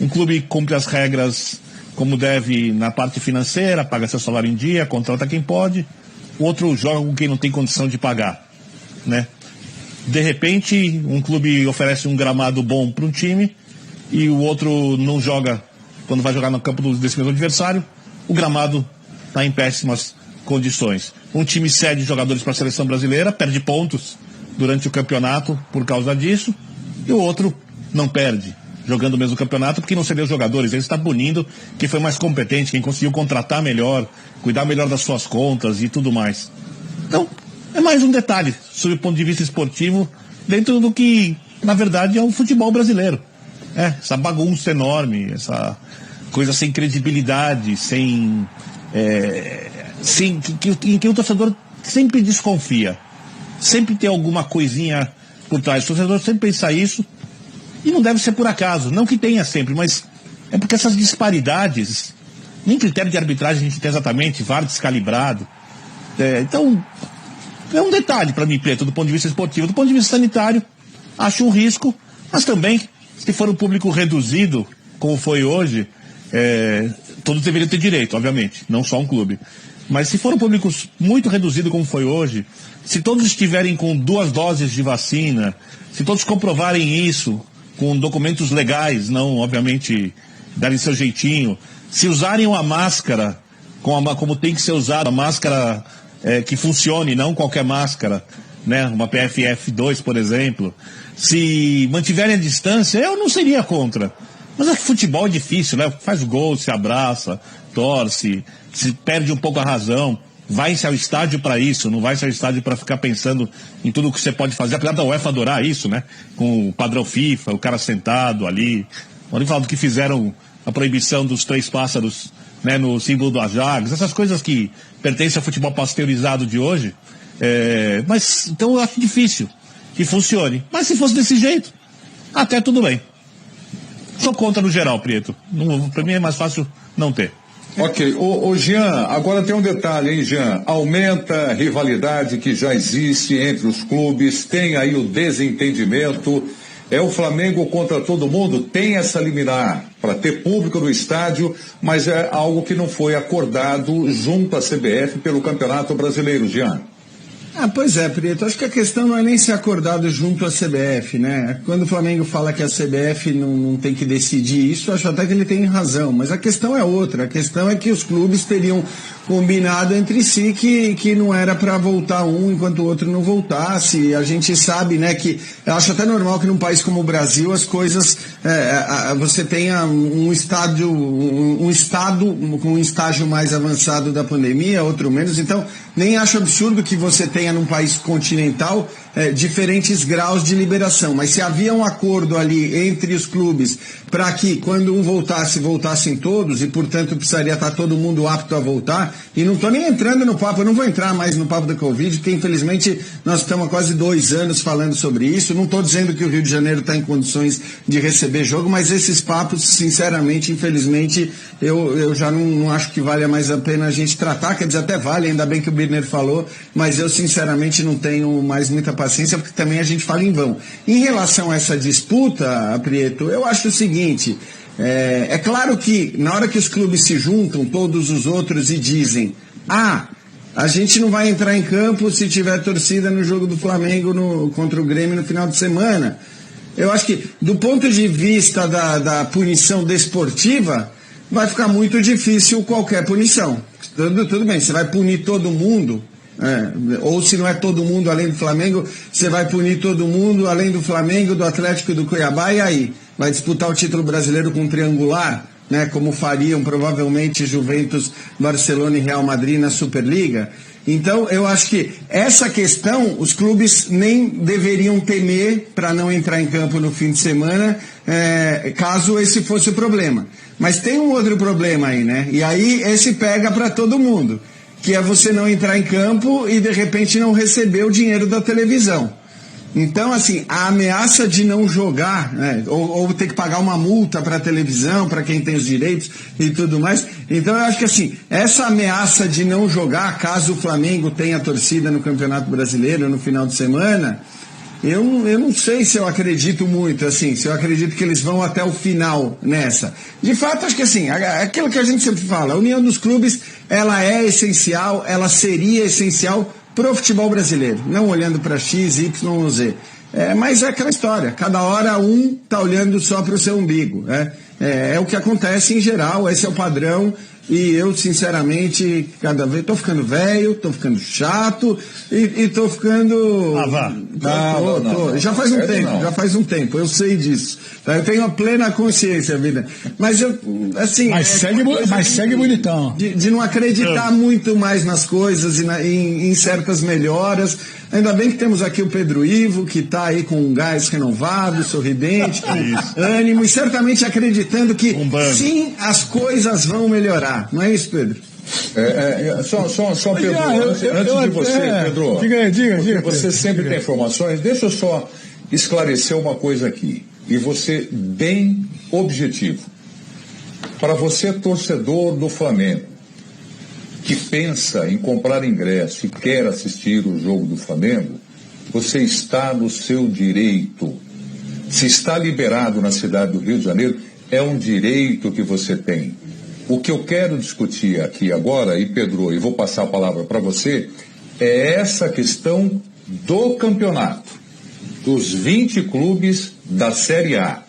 Um clube cumpre as regras como deve na parte financeira, paga seu salário em dia, contrata quem pode, o outro joga com quem não tem condição de pagar, né? De repente, um clube oferece um gramado bom para um time e o outro não joga quando vai jogar no campo desse mesmo adversário, o gramado está em péssimas condições. Um time cede jogadores para a seleção brasileira, perde pontos durante o campeonato por causa disso, e o outro não perde, jogando o mesmo campeonato porque não cedeu jogadores. Ele está punindo quem foi mais competente, quem conseguiu contratar melhor, cuidar melhor das suas contas e tudo mais. Então, é mais um detalhe, sob o ponto de vista esportivo, dentro do que, na verdade, é o futebol brasileiro. Essa bagunça enorme, essa coisa sem credibilidade, em que o torcedor sempre desconfia. Sempre tem alguma coisinha por trás. O torcedor sempre pensa isso, e não deve ser por acaso. Não que tenha sempre, mas é porque essas disparidades, nem critério de arbitragem a gente tem exatamente, VAR descalibrado. Então, é um detalhe para mim, Preto, do ponto de vista esportivo. Do ponto de vista sanitário, acho um risco, mas também, se for um público reduzido, como foi hoje, todos deveriam ter direito, obviamente, não só um clube. Mas se for um público muito reduzido como foi hoje, se todos estiverem com 2 doses de vacina, se todos comprovarem isso com documentos legais, não, obviamente, darem seu jeitinho, se usarem uma máscara como tem que ser usada, a máscara que funcione, não qualquer máscara, né? Uma PFF2, por exemplo, se mantiverem a distância, eu não seria contra. Mas é que futebol é difícil, né? Faz gol, se abraça, torce, se perde um pouco a razão. Vai-se ao estádio para isso, não vai-se ao estádio para ficar pensando em tudo que você pode fazer, apesar da UEFA adorar isso, né? Com o padrão FIFA, o cara sentado ali. Podem falar do que fizeram a proibição dos 3 pássaros, né, no símbolo do Ajax, essas coisas que pertencem ao futebol pasteurizado de hoje. Mas então eu acho difícil que funcione. Mas se fosse desse jeito, até tudo bem. Sou contra no geral, Prieto. Para mim é mais fácil não ter. Ok. Ô Jean, agora tem um detalhe, hein, Jean? Aumenta a rivalidade que já existe entre os clubes, tem aí o desentendimento. É o Flamengo contra todo mundo, tem essa liminar para ter público no estádio, mas é algo que não foi acordado junto à CBF pelo Campeonato Brasileiro, Jean. Pois é, Prieto, acho que a questão não é nem ser acordado junto à CBF, né? Quando o Flamengo fala que a CBF não tem que decidir isso, acho até que ele tem razão, mas a questão é outra, a questão é que os clubes teriam combinado entre si que não era para voltar um enquanto o outro não voltasse. A gente sabe, né, que eu acho até normal que num país como o Brasil as coisas, você tenha um estado com um estágio mais avançado da pandemia, outro menos, então nem acho absurdo que você tenha num país continental diferentes graus de liberação, mas se havia um acordo ali entre os clubes para que quando um voltassem todos e portanto precisaria estar todo mundo apto a voltar, e não estou nem entrando no papo, eu não vou entrar mais no papo da Covid, porque infelizmente nós estamos há quase 2 anos falando sobre isso, não estou dizendo que o Rio de Janeiro está em condições de receber jogo, mas esses papos, sinceramente, infelizmente, eu já não acho que vale mais a pena a gente tratar, quer dizer, até vale, ainda bem que o Birner falou, mas eu sinceramente não tenho mais muita paciência, porque também a gente fala em vão. Em relação a essa disputa, Prieto, eu acho o seguinte, é claro que na hora que os clubes se juntam, todos os outros, e dizem, a gente não vai entrar em campo se tiver torcida no jogo do Flamengo contra o Grêmio no final de semana. Eu acho que, do ponto de vista da punição desportiva, vai ficar muito difícil qualquer punição. Tudo bem, você vai punir todo mundo, ou se não é todo mundo além do Flamengo, você vai punir todo mundo além do Flamengo, do Atlético e do Cuiabá, e aí? Vai disputar o título brasileiro com um triangular, né, como fariam provavelmente Juventus, Barcelona e Real Madrid na Superliga? Então, eu acho que essa questão os clubes nem deveriam temer para não entrar em campo no fim de semana, caso esse fosse o problema. Mas tem um outro problema aí, né? E aí esse pega para todo mundo, que é você não entrar em campo e de repente não receber o dinheiro da televisão. Então, assim, a ameaça de não jogar, né, ou ter que pagar uma multa para a televisão, para quem tem os direitos e tudo mais. Então, eu acho que, assim, essa ameaça de não jogar, caso o Flamengo tenha torcida no Campeonato Brasileiro no final de semana, eu não sei se eu acredito muito, assim, se eu acredito que eles vão até o final nessa. De fato, acho que, assim, aquilo que a gente sempre fala, a união dos clubes, ela é essencial, ela seria essencial pro futebol brasileiro, não olhando para X, Y ou Z. Mas é aquela história, cada hora um está olhando só para o seu umbigo. É o que acontece em geral, esse é o padrão, e eu, sinceramente, cada vez estou ficando velho, estou ficando chato e estou ficando... Não. Já faz um tempo, eu sei disso. Eu tenho a plena consciência, vida. Mas eu, assim... Mas segue bonitão. De não acreditar muito mais nas coisas e em certas melhoras. Ainda bem que temos aqui o Pedro Ivo, que está aí com um gás renovado, sorridente, com ânimo, e certamente acreditando que sim, as coisas vão melhorar. Não é isso, Pedro? Só Pedro, antes de você, Pedro, diga, você sempre tem informações, deixa eu só esclarecer uma coisa aqui, e você bem objetivo. Para você, torcedor do Flamengo, que pensa em comprar ingresso e quer assistir o jogo do Flamengo, você está no seu direito. Se está liberado na cidade do Rio de Janeiro, é um direito que você tem. O que eu quero discutir aqui agora, e Pedro, e vou passar a palavra para você, é essa questão do campeonato, dos 20 clubes da Série A.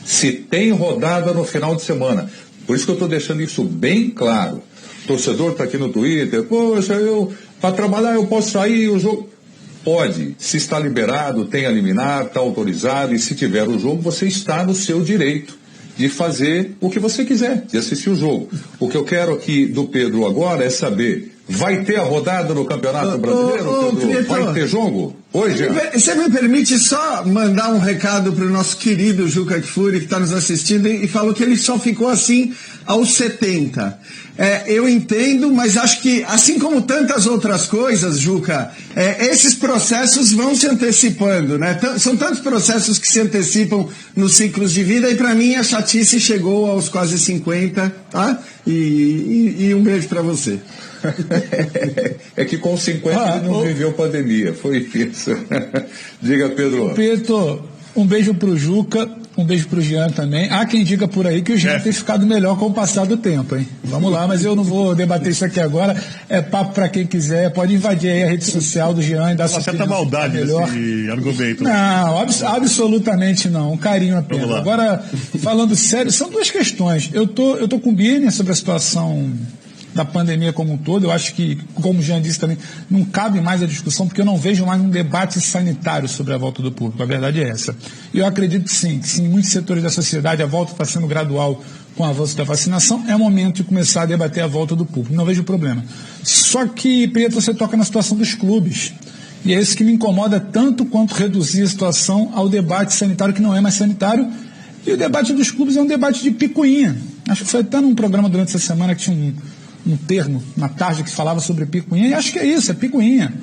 Se tem rodada no final de semana. Por isso que eu estou deixando isso bem claro. O torcedor está aqui no Twitter, poxa, para trabalhar eu posso sair, o jogo... Pode, se está liberado, tem a liminar, está autorizado, e se tiver o jogo, você está no seu direito de fazer o que você quiser, de assistir o jogo. O que eu quero aqui do Pedro agora é saber, vai ter a rodada no Campeonato Brasileiro, Pedro? Vai ter jogo? Hoje? Você me permite só mandar um recado para o nosso querido Juca Kfouri, que está nos assistindo, e falou que ele só ficou assim aos 70. Eu entendo, mas acho que, assim como tantas outras coisas, Juca, esses processos vão se antecipando, né? São tantos processos que se antecipam nos ciclos de vida, e para mim a chatice chegou aos quase 50, tá? E um beijo para você. É que com 50 ele não viveu pandemia, foi isso. Diga, Pedro. Pedro, um beijo pro Juca. Um beijo pro Jean também. Há quem diga por aí que o Jean tem ficado melhor com o passar do tempo, hein? Vamos lá, mas eu não vou debater isso aqui agora. É papo para quem quiser. Pode invadir aí a rede social do Jean e dar sua opinião. Uma certa maldade melhor. Nesse argumento. Não, absolutamente não. Um carinho apenas. Agora, falando sério, são duas questões. Eu tô com o Birner sobre a situação da pandemia como um todo. Eu acho que, como o Jean disse também, não cabe mais a discussão, porque eu não vejo mais um debate sanitário sobre a volta do público. A verdade é essa. E eu acredito que sim, em muitos setores da sociedade a volta está sendo gradual com o avanço da vacinação. É o momento de começar a debater a volta do público. Não vejo problema. Só que, Prieto, você toca na situação dos clubes. E é isso que me incomoda tanto quanto reduzir a situação ao debate sanitário, que não é mais sanitário. E o debate dos clubes é um debate de picuinha. Acho que foi até num programa durante essa semana que tinha um termo na tarde que falava sobre picuinha, e acho que é isso, é picuinha.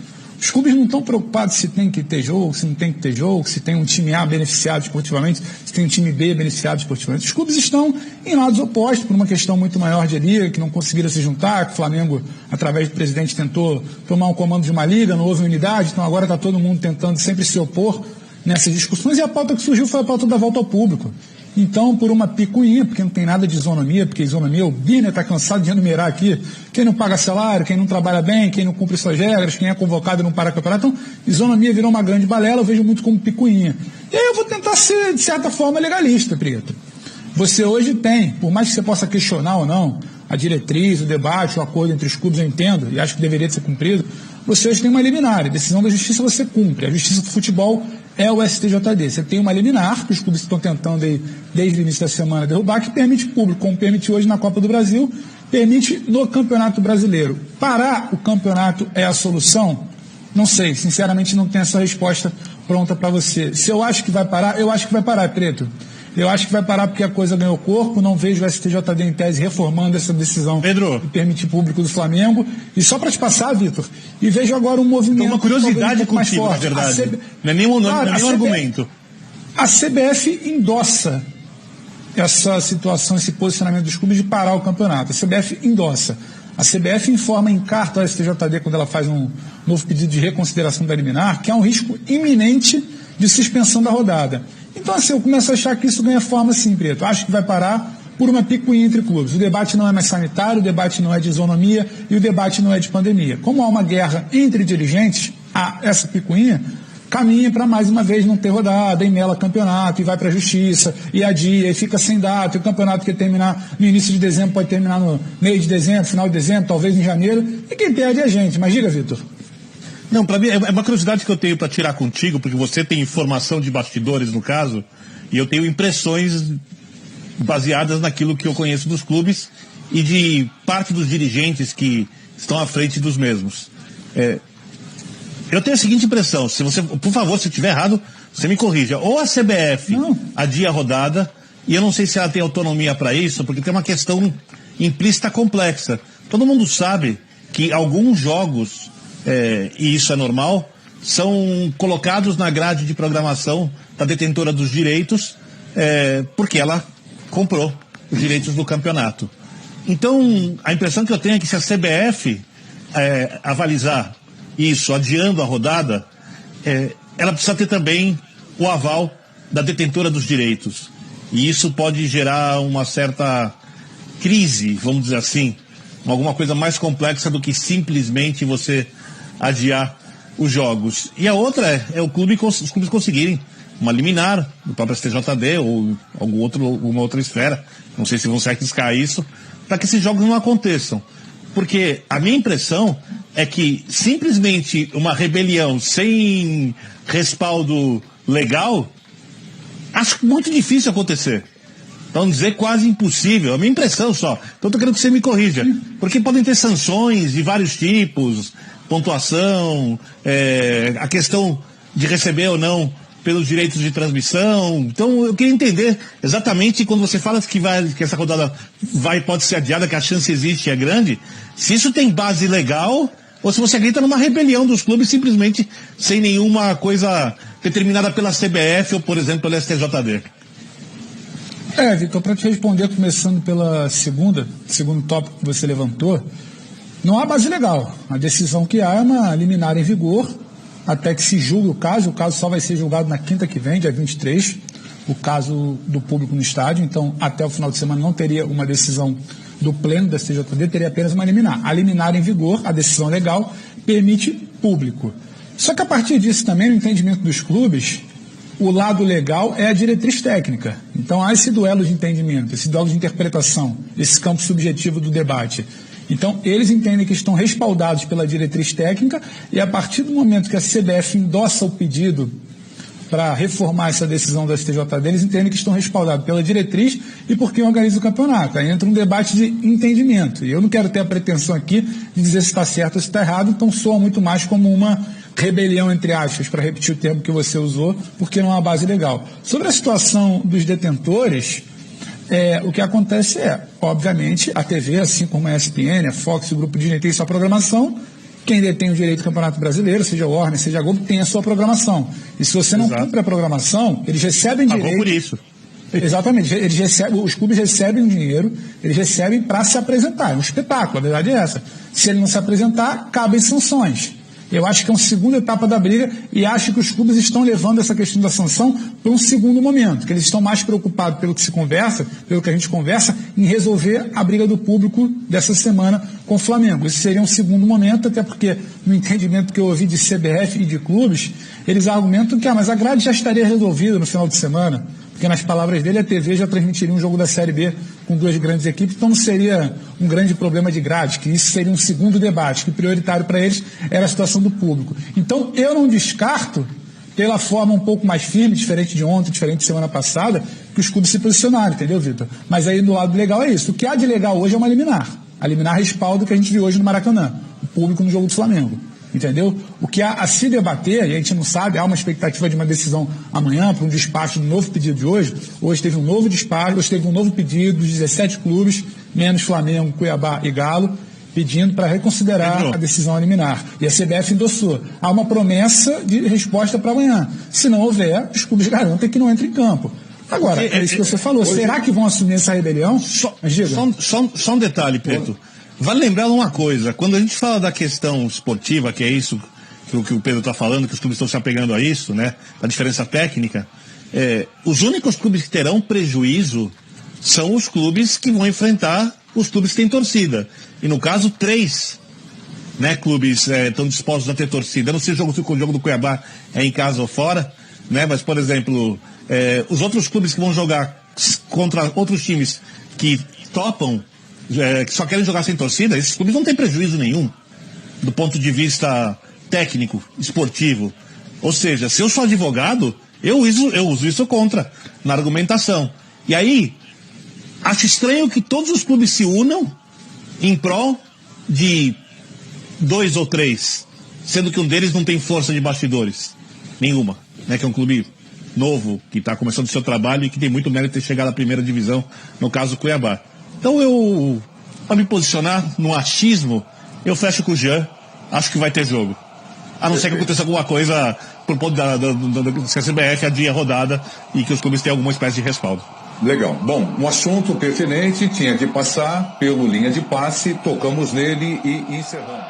Os clubes não estão preocupados se tem que ter jogo, se não tem que ter jogo, se tem um time A beneficiado esportivamente, se tem um time B beneficiado esportivamente. Os clubes estão em lados opostos por uma questão muito maior de liga, que não conseguiram se juntar, que o Flamengo, através do presidente, tentou tomar um comando de uma liga, não houve unidade, então agora está todo mundo tentando sempre se opor nessas discussões, e a pauta que surgiu foi a pauta da volta ao público. Então, por uma picuinha, porque não tem nada de isonomia, porque isonomia, o Birner está cansado de enumerar aqui quem não paga salário, quem não trabalha bem, quem não cumpre suas regras, quem é convocado e não para campeonato. Então, isonomia virou uma grande balela, eu vejo muito como picuinha. E aí eu vou tentar ser, de certa forma, legalista, Prieto. Você hoje tem, por mais que você possa questionar ou não, a diretriz, o debate, o acordo entre os clubes, eu entendo, e acho que deveria ser cumprido, você hoje tem uma liminar, a decisão da justiça você cumpre. A justiça do futebol é o STJD. Você tem uma liminar, que os clubes estão tentando aí, desde o início da semana derrubar, que permite público, como permite hoje na Copa do Brasil, permite no Campeonato Brasileiro. Parar o campeonato é a solução? Não sei, sinceramente não tenho essa resposta pronta para você. Se eu acho que vai parar, eu acho que vai parar, Preto. Eu acho que vai parar porque a coisa ganhou corpo, não vejo o STJD em tese reformando essa decisão de permitir público do Flamengo. E só para te passar, Vitor, e vejo agora um movimento... Então, uma curiosidade contigo, na verdade. Não é nenhum argumento. A CBF endossa essa situação, esse posicionamento dos clubes de parar o campeonato. A CBF endossa. A CBF informa em carta ao STJD, quando ela faz um novo pedido de reconsideração da liminar, que há um risco iminente de suspensão da rodada. Então, assim, eu começo a achar que isso ganha forma sim, Preto. Acho que vai parar por uma picuinha entre clubes. O debate não é mais sanitário, o debate não é de isonomia e o debate não é de pandemia. Como há uma guerra entre dirigentes, essa picuinha caminha para mais uma vez não ter rodada, e mela campeonato, e vai para a justiça, e adia, e fica sem data, e o campeonato que terminar no início de dezembro pode terminar no meio de dezembro, final de dezembro, talvez em janeiro, e quem perde é a gente. Mas diga, Vitor. Não, para mim é uma curiosidade que eu tenho para tirar contigo, porque você tem informação de bastidores no caso, e eu tenho impressões baseadas naquilo que eu conheço dos clubes e de parte dos dirigentes que estão à frente dos mesmos. Eu tenho a seguinte impressão, se você, por favor, se eu estiver errado, você me corrija. Ou a CBF adia a rodada, e eu não sei se ela tem autonomia para isso, porque tem uma questão implícita complexa. Todo mundo sabe que alguns jogos, e isso é normal, são colocados na grade de programação da detentora dos direitos, porque ela comprou os direitos do campeonato. Então, a impressão que eu tenho é que se a CBF avalizar isso, adiando a rodada, ela precisa ter também o aval da detentora dos direitos. E isso pode gerar uma certa crise, vamos dizer assim, alguma coisa mais complexa do que simplesmente você adiar os jogos. E a outra os clubes conseguirem uma liminar do próprio STJD ou alguma outra esfera, não sei se vão se arriscar isso, para que esses jogos não aconteçam. Porque a minha impressão é que simplesmente uma rebelião sem respaldo legal, acho muito difícil acontecer. Então dizer quase impossível, a minha impressão só. Então estou querendo que você me corrija. Porque podem ter sanções de vários tipos, pontuação, a questão de receber ou não pelos direitos de transmissão. Então eu queria entender exatamente, quando você fala que essa rodada pode ser adiada, que a chance existe e é grande, se isso tem base legal ou se você acredita numa rebelião dos clubes simplesmente sem nenhuma coisa determinada pela CBF ou, por exemplo, pela STJD. Vitor, para te responder, começando pela segundo tópico que você levantou, não há base legal. A decisão que há é uma liminar em vigor até que se julgue o caso só vai ser julgado na quinta que vem, dia 23. o caso do público no estádio, então até o final de semana não teria uma decisão do pleno da CJD, teria apenas uma liminar. A liminar em vigor, a decisão legal, permite público. Só que a partir disso também, no entendimento dos clubes, o lado legal é a diretriz técnica. Então há esse duelo de entendimento, esse duelo de interpretação, esse campo subjetivo do debate. Então eles entendem que estão respaldados pela diretriz técnica e a partir do momento que a CBF endossa o pedido para reformar essa decisão da STJD, eles entendem que estão respaldados pela diretriz e por quem organiza o campeonato. Aí entra um debate de entendimento. E eu não quero ter a pretensão aqui de dizer se está certo ou se está errado, então soa muito mais como uma rebelião, entre aspas, para repetir o termo que você usou, porque não há base legal. Sobre a situação dos detentores, o que acontece obviamente, a TV, assim como a ESPN, a Fox, o Grupo Disney tem sua programação. Quem detém o direito do Campeonato Brasileiro, seja o Warner, seja a Globo, tem a sua programação. E se você não cumpre a programação, eles recebem direito. Por isso. Exatamente. Os clubes recebem dinheiro, eles recebem para se apresentar. É um espetáculo, a verdade é essa. Se ele não se apresentar, cabem sanções. Eu acho que é uma segunda etapa da briga e acho que os clubes estão levando essa questão da sanção para um segundo momento, que eles estão mais preocupados pelo que se conversa, pelo que a gente conversa, em resolver a briga do público dessa semana com o Flamengo. Esse seria um segundo momento, até porque no entendimento que eu ouvi de CBF e de clubes, eles argumentam que mas a grade já estaria resolvida no final de semana, porque nas palavras dele a TV já transmitiria um jogo da Série B com duas grandes equipes, então não seria um grande problema de grade, que isso seria um segundo debate, que o prioritário para eles era a situação do público. Então eu não descarto, pela forma um pouco mais firme, diferente de ontem, diferente de semana passada, que os clubes se posicionaram, entendeu, Vitor? Mas aí do lado legal é isso. O que há de legal hoje é uma liminar. A liminar respalda o que a gente viu hoje no Maracanã, o público no jogo do Flamengo. Entendeu? O que há a se debater, e a gente não sabe, há uma expectativa de uma decisão amanhã para um despacho do novo pedido de hoje. Hoje teve um novo despacho, hoje teve um novo pedido dos 17 clubes, menos Flamengo, Cuiabá e Galo, pedindo para reconsiderar a decisão liminar. E a CBF endossou. Há uma promessa de resposta para amanhã. Se não houver, os clubes garantem que não entra em campo. Agora, é isso que você falou. Hoje, será que vão assumir essa rebelião? Só um detalhe, Pedro. Vale lembrar uma coisa, quando a gente fala da questão esportiva, que é isso que o Pedro está falando, que os clubes estão se apegando a isso, né, a diferença técnica, os únicos clubes que terão prejuízo são os clubes que vão enfrentar os clubes que têm torcida. E no caso, 3 clubes estão dispostos a ter torcida. Eu não sei se o jogo do Cuiabá é em casa ou fora, né, mas, por exemplo, os outros clubes que vão jogar contra outros times que topam, que só querem jogar sem torcida, esses clubes não têm prejuízo nenhum do ponto de vista técnico, esportivo. Ou seja, se eu sou advogado, eu uso isso contra, na argumentação. E aí, acho estranho que todos os clubes se unam em prol de 2 ou 3, sendo que um deles não tem força de bastidores nenhuma, né, que é um clube novo, que está começando o seu trabalho e que tem muito mérito de ter chegado à primeira divisão, no caso do Cuiabá. Então para me posicionar no achismo, eu fecho com o Jean, acho que vai ter jogo. A não ser que aconteça alguma coisa por ponto da CBF adie a rodada e que os clubes tenham alguma espécie de respaldo. Legal. Bom, um assunto pertinente tinha que passar pelo linha de passe, tocamos nele e encerramos.